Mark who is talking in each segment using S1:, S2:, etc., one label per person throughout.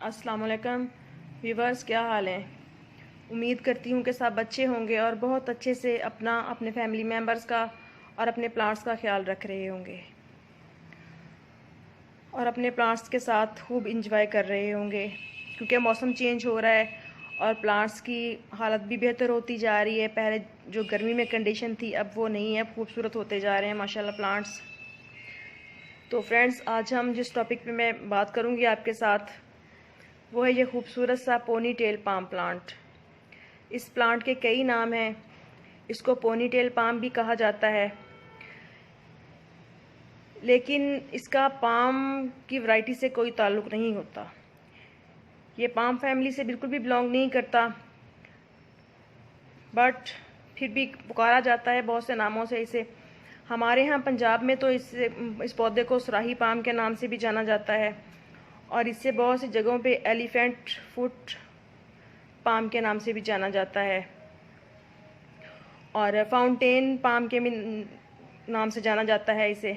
S1: अस्सलाम वालेकुम व्यूवर्स, क्या हाल है। उम्मीद करती हूँ कि सब अच्छे होंगे और बहुत अच्छे से अपने फैमिली मेम्बर्स का और अपने प्लांट्स का ख्याल रख रहे होंगे और अपने प्लांट्स के साथ खूब इंजॉय कर रहे होंगे, क्योंकि मौसम चेंज हो रहा है और प्लांट्स की हालत भी बेहतर होती जा रही है। पहले जो गर्मी में कंडीशन थी अब वो नहीं है, खूबसूरत होते जा रहे हैं माशाल्लाह प्लांट्स। तो फ्रेंड्स, आज हम जिस टॉपिक पे मैं बात करूँगी आपके साथ वो है ये खूबसूरत सा पोनी टेल पाम प्लांट। इस प्लांट के कई नाम हैं। इसको पोनी टेल पाम भी कहा जाता है, लेकिन इसका पाम की वैरायटी से कोई ताल्लुक़ नहीं होता। ये पाम फैमिली से बिल्कुल भी बिलोंग नहीं करता, बट फिर भी पुकारा जाता है बहुत से नामों से इसे। हमारे यहाँ पंजाब में तो इस पौधे को सुराही पाम के नाम से भी जाना जाता है और इससे बहुत सी जगहों पे एलिफेंट फुट पाम के नाम से भी जाना जाता है और फाउंटेन पाम के भी नाम से जाना जाता है इसे।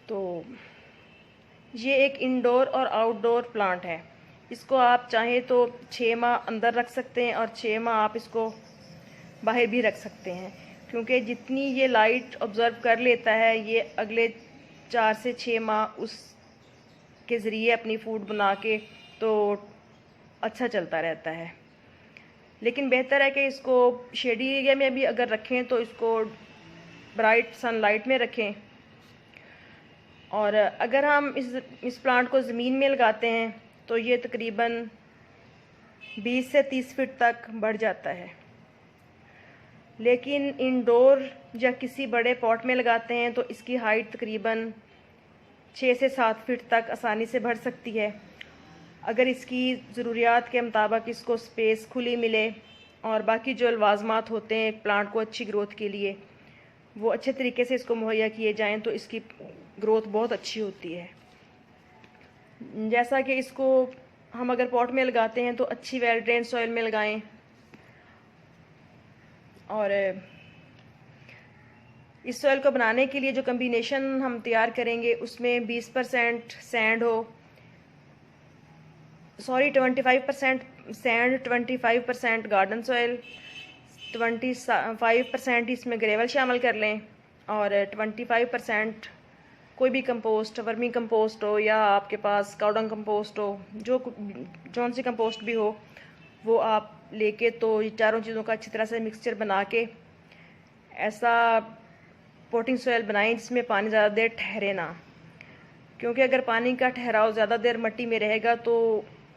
S1: तो ये एक इंडोर और आउटडोर प्लांट है। इसको आप चाहें तो 6 माह अंदर रख सकते हैं और 6 माह आप इसको बाहर भी रख सकते हैं, क्योंकि जितनी ये लाइट ऑब्ज़र्व कर लेता है ये अगले 4 से 6 माह उसके ज़रिए अपनी फूड बना के तो अच्छा चलता रहता है। लेकिन बेहतर है कि इसको शेडी एरिया में भी अगर रखें तो इसको ब्राइट सनलाइट में रखें। और अगर हम इस प्लांट को ज़मीन में लगाते हैं तो ये तकरीबन 20 से 30 फीट तक बढ़ जाता है। लेकिन इंडोर या किसी बड़े पॉट में लगाते हैं तो इसकी हाइट तकरीबन 6 से 7 फीट तक आसानी से बढ़ सकती है, अगर इसकी ज़रूरियात के मुताबिक इसको स्पेस खुली मिले और बाकी जो लवाजमात होते हैं एक प्लांट को अच्छी ग्रोथ के लिए वो अच्छे तरीके से इसको मुहैया किए जाएं तो इसकी ग्रोथ बहुत अच्छी होती है। जैसा कि इसको हम अगर पॉट में लगाते हैं तो अच्छी वेल ड्रेन सॉइल में लगाएं और इस सॉइल को बनाने के लिए जो कम्बिनेशन हम तैयार करेंगे उसमें 20% सैंड हो, 25% सैंड, 25% गार्डन सॉइल, 25% इसमें ग्रेवल शामिल कर लें और 25% कोई भी कंपोस्ट, वर्मी कंपोस्ट हो या आपके पास काउडंग कंपोस्ट हो, जौन सी कंपोस्ट भी हो वो आप लेके तो ये चारों चीज़ों का अच्छी तरह से मिक्सचर बना के ऐसा पोटिंग सॉइल बनाएं जिसमें पानी ज़्यादा देर ठहरे ना, क्योंकि अगर पानी का ठहराव ज़्यादा देर मिट्टी में रहेगा तो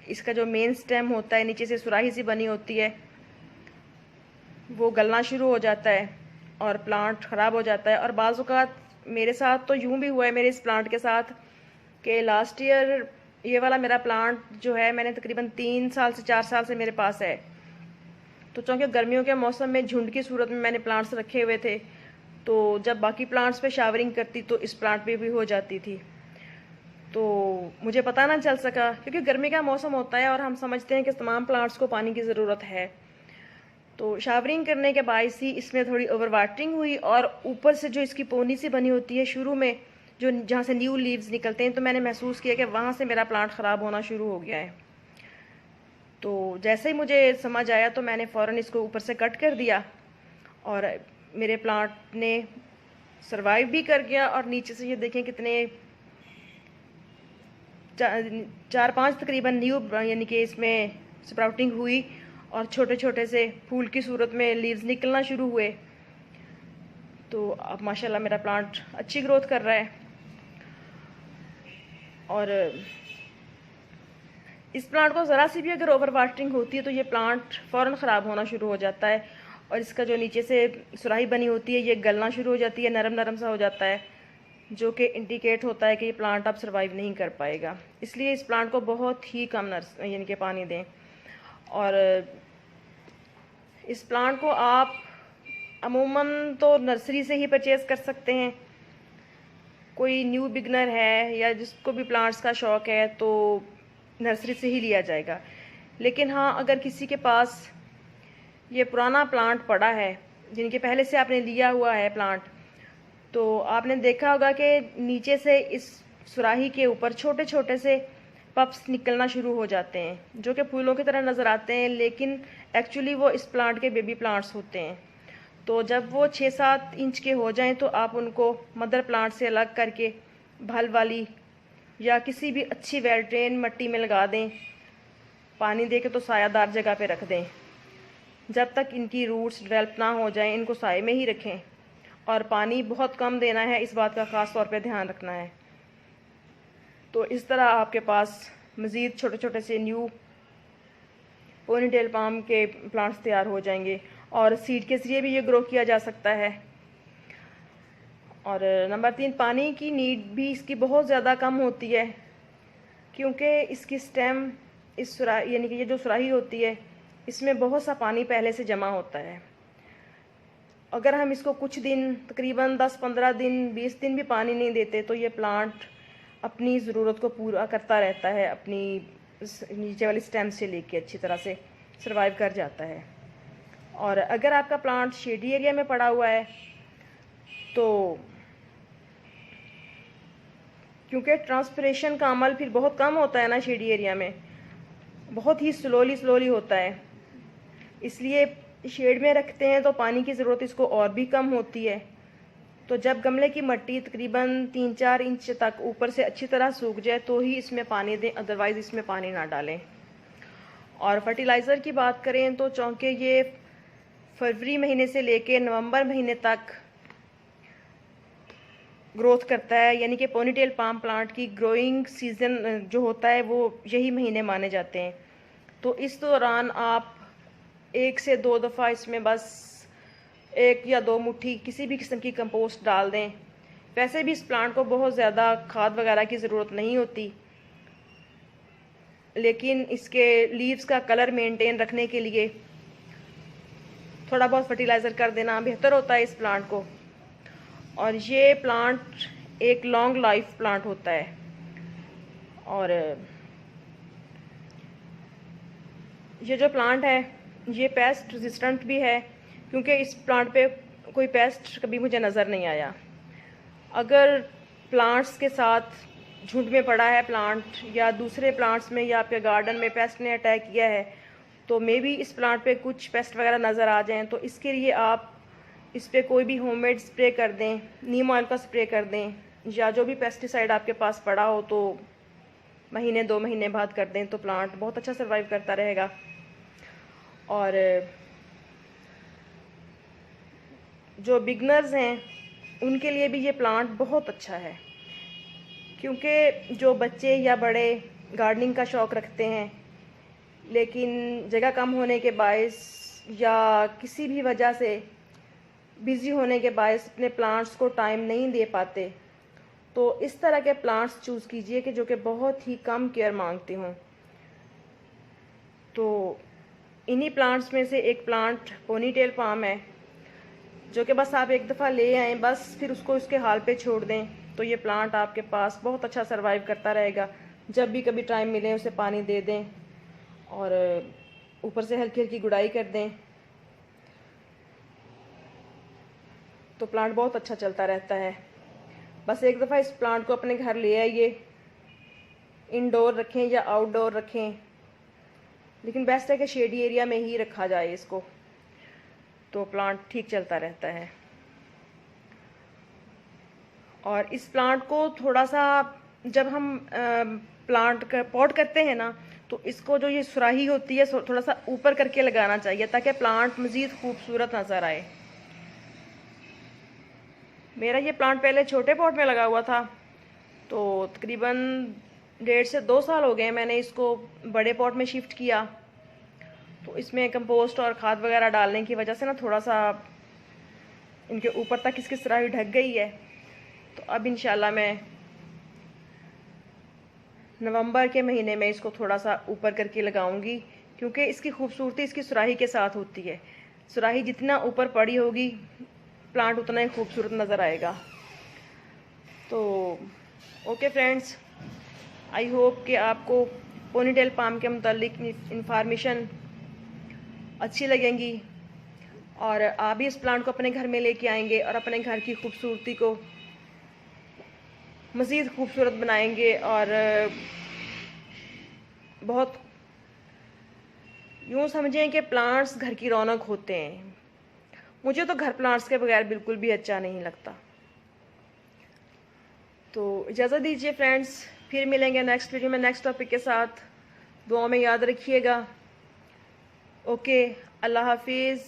S1: इसका जो मेन स्टेम होता है नीचे से सुराही सी बनी होती है वो गलना शुरू हो जाता है और प्लांट ख़राब हो जाता है। और बाज़ औक़ात मेरे साथ तो यूँ भी हुआ है मेरे इस प्लांट के साथ कि लास्ट ईयर ये वाला मेरा प्लांट जो है मैंने तकरीबन 3 साल से 4 साल से मेरे पास है। तो चूँकि गर्मियों के मौसम में झुंड की सूरत में मैंने प्लांट्स रखे हुए थे, तो जब बाकी प्लांट्स पे शावरिंग करती तो इस प्लांट पे भी हो जाती थी, तो मुझे पता ना चल सका, क्योंकि गर्मी का मौसम होता है और हम समझते हैं कि तमाम प्लांट्स को पानी की ज़रूरत है। तो शावरिंग करने के बायस ही इसमें थोड़ी ओवर वाटरिंग हुई और ऊपर से जो इसकी पोनी सी बनी होती है शुरू में जो जहाँ से न्यू लीव्स निकलते हैं, तो मैंने महसूस किया कि वहाँ से मेरा प्लांट ख़राब होना शुरू हो गया है। तो जैसे ही मुझे समझ आया तो मैंने फ़ौरन इसको ऊपर से कट कर दिया और मेरे प्लांट ने सरवाइव भी कर गया। और नीचे से ये देखें कितने 4-5 तकरीबन न्यू यानी कि इसमें स्प्राउटिंग हुई और छोटे छोटे से फूल की सूरत में लीव्स निकलना शुरू हुए। तो अब माशाल्लाह मेरा प्लांट अच्छी ग्रोथ कर रहा है। और इस प्लांट को ज़रा सी भी अगर ओवर वाटरिंग होती है तो ये प्लांट फ़ौरन ख़राब होना शुरू हो जाता है और इसका जो नीचे से सुराही बनी होती है ये गलना शुरू हो जाती है, नरम नरम सा हो जाता है, जो कि इंडिकेट होता है कि ये प्लांट अब सर्वाइव नहीं कर पाएगा। इसलिए इस प्लांट को बहुत ही कम यानी कि पानी दें। और इस प्लांट को आप अमूमन तो नर्सरी से ही परचेज़ कर सकते हैं। कोई न्यू बिगनर है या जिसको भी प्लांट्स का शौक़ है तो नर्सरी से ही लिया जाएगा। लेकिन हाँ, अगर किसी के पास ये पुराना प्लांट पड़ा है जिनके पहले से आपने लिया हुआ है प्लांट, तो आपने देखा होगा कि नीचे से इस सुराही के ऊपर छोटे छोटे से पप्स निकलना शुरू हो जाते हैं, जो कि फूलों की तरह नज़र आते हैं, लेकिन एक्चुअली वो इस प्लांट के बेबी प्लांट्स होते हैं। तो जब वो 6-7 इंच के हो जाएं तो आप उनको मदर प्लांट से अलग करके भल वाली या किसी भी अच्छी वेल ड्रेन मिट्टी में लगा दें, पानी दे के तो सायादार जगह पे रख दें। जब तक इनकी रूट्स डेवलप ना हो जाएं इनको साए में ही रखें, और पानी बहुत कम देना है, इस बात का ख़ास तौर पे ध्यान रखना है। तो इस तरह आपके पास मज़ीद छोटे छोटे से न्यू पोनीटेल पाम के प्लांट्स तैयार हो जाएंगे, और सीड के ज़रिए भी ये ग्रो किया जा सकता है। और नंबर 3, पानी की नीड भी इसकी बहुत ज़्यादा कम होती है, क्योंकि इसकी स्टेम इस सुराही यानी कि ये जो सुराही होती है इसमें बहुत सा पानी पहले से जमा होता है। अगर हम इसको कुछ दिन, तकरीबन 10-15 दिन, 20 दिन भी पानी नहीं देते तो ये प्लांट अपनी ज़रूरत को पूरा करता रहता है, अपनी नीचे वाली स्टेम से लेके अच्छी तरह से सर्वाइव कर जाता है। और अगर आपका प्लांट शेडी एरिया में पड़ा हुआ है तो क्योंकि ट्रांसपिरेशन का अमल फिर बहुत कम होता है ना शेडी एरिया में, बहुत ही स्लोली होता है, इसलिए शेड में रखते हैं तो पानी की ज़रूरत इसको और भी कम होती है। तो जब गमले की मिट्टी तकरीबन 3-4 इंच तक ऊपर से अच्छी तरह सूख जाए तो ही इसमें पानी दें, अदरवाइज़ इसमें पानी ना डालें। और फर्टिलाइज़र की बात करें तो चूँकि ये फरवरी महीने से लेके नवंबर महीने तक ग्रोथ करता है, यानी कि पोनीटेल पाम प्लांट की ग्रोइंग सीज़न जो होता है वो यही महीने माने जाते हैं। तो इस दौरान आप 1 से 2 दफ़ा इसमें बस 1 या 2 मुट्ठी किसी भी किस्म की कंपोस्ट डाल दें। वैसे भी इस प्लांट को बहुत ज़्यादा खाद वगैरह की ज़रूरत नहीं होती, लेकिन इसके लीव्स का कलर मेंटेन रखने के लिए थोड़ा बहुत फर्टिलाइज़र कर देना बेहतर होता है इस प्लांट को। और ये प्लांट एक लॉन्ग लाइफ प्लांट होता है, और ये जो प्लांट है ये पेस्ट रेजिस्टेंट भी है, क्योंकि इस प्लांट पे कोई पेस्ट कभी मुझे नज़र नहीं आया। अगर प्लांट्स के साथ झुंड में पड़ा है प्लांट, या दूसरे प्लांट्स में या आपके गार्डन में पेस्ट ने अटैक किया है, तो मे बी इस प्लांट पे कुछ पेस्ट वगैरह नज़र आ जाएं, तो इसके लिए आप इस पर कोई भी होममेड स्प्रे कर दें, नीम ऑयल का स्प्रे कर दें, या जो भी पेस्टिसाइड आपके पास पड़ा हो तो महीने 2 महीने बाद कर दें, तो प्लांट बहुत अच्छा सर्वाइव करता रहेगा। और जो बिगनर्स हैं उनके लिए भी ये प्लांट बहुत अच्छा है, क्योंकि जो बच्चे या बड़े गार्डनिंग का शौक़ रखते हैं लेकिन जगह कम होने के बायस या किसी भी वजह से बिज़ी होने के बायस अपने प्लांट्स को टाइम नहीं दे पाते, तो इस तरह के प्लांट्स चूज़ कीजिए कि जो कि बहुत ही कम केयर मांगते हों। तो इन्हीं प्लांट्स में से एक प्लांट पोनीटेल पाम है, जो कि बस आप एक दफ़ा ले आएँ, बस फिर उसको उसके हाल पे छोड़ दें, तो ये प्लांट आपके पास बहुत अच्छा सर्वाइव करता रहेगा। जब भी कभी टाइम मिले उसे पानी दे दें और ऊपर से हल्की हल्की गुड़ाई कर दें, तो प्लांट बहुत अच्छा चलता रहता है। बस एक दफ़ा इस प्लांट को अपने घर ले आइए, इंडोर रखें या आउटडोर रखें, लेकिन बेस्ट है कि शेडी एरिया में ही रखा जाए इसको, तो प्लांट ठीक चलता रहता है। और इस प्लांट को थोड़ा सा जब हम प्लांट का पॉट करते हैं ना, तो इसको जो ये सुराही होती है थोड़ा सा ऊपर करके लगाना चाहिए, ताकि प्लांट मज़ीद खूबसूरत नज़र आए। मेरा ये प्लांट पहले छोटे पॉट में लगा हुआ था, तो तकरीबन 1.5 से 2 साल हो गए मैंने इसको बड़े पॉट में शिफ्ट किया। तो इसमें कंपोस्ट और खाद वगैरह डालने की वजह से ना थोड़ा सा इनके ऊपर तक इसकी सुराही ढक गई है। तो अब इंशाल्लाह मैं नवंबर के महीने में इसको थोड़ा सा ऊपर करके लगाऊंगी, क्योंकि इसकी खूबसूरती इसकी सुराही के साथ होती है। सुराही जितना ऊपर पड़ी होगी प्लांट उतना ही खूबसूरत नज़र आएगा। तो ओके फ्रेंड्स, आई होप कि आपको पोनीटेल पाम के मुतालिक इंफॉर्मेशन अच्छी लगेंगी, और आप भी इस प्लांट को अपने घर में लेके आएंगे और अपने घर की खूबसूरती को मज़ीद खूबसूरत बनाएंगे, और बहुत यूँ समझें कि प्लांट्स घर की रौनक होते हैं। मुझे तो घर प्लांट्स के बगैर बिल्कुल भी अच्छा नहीं लगता। तो इजाज़त दीजिए फ्रेंड्स, फिर मिलेंगे नेक्स्ट वीडियो में नेक्स्ट टॉपिक के साथ। दुआ में याद रखिएगा। ओके, अल्लाह हाफिज़।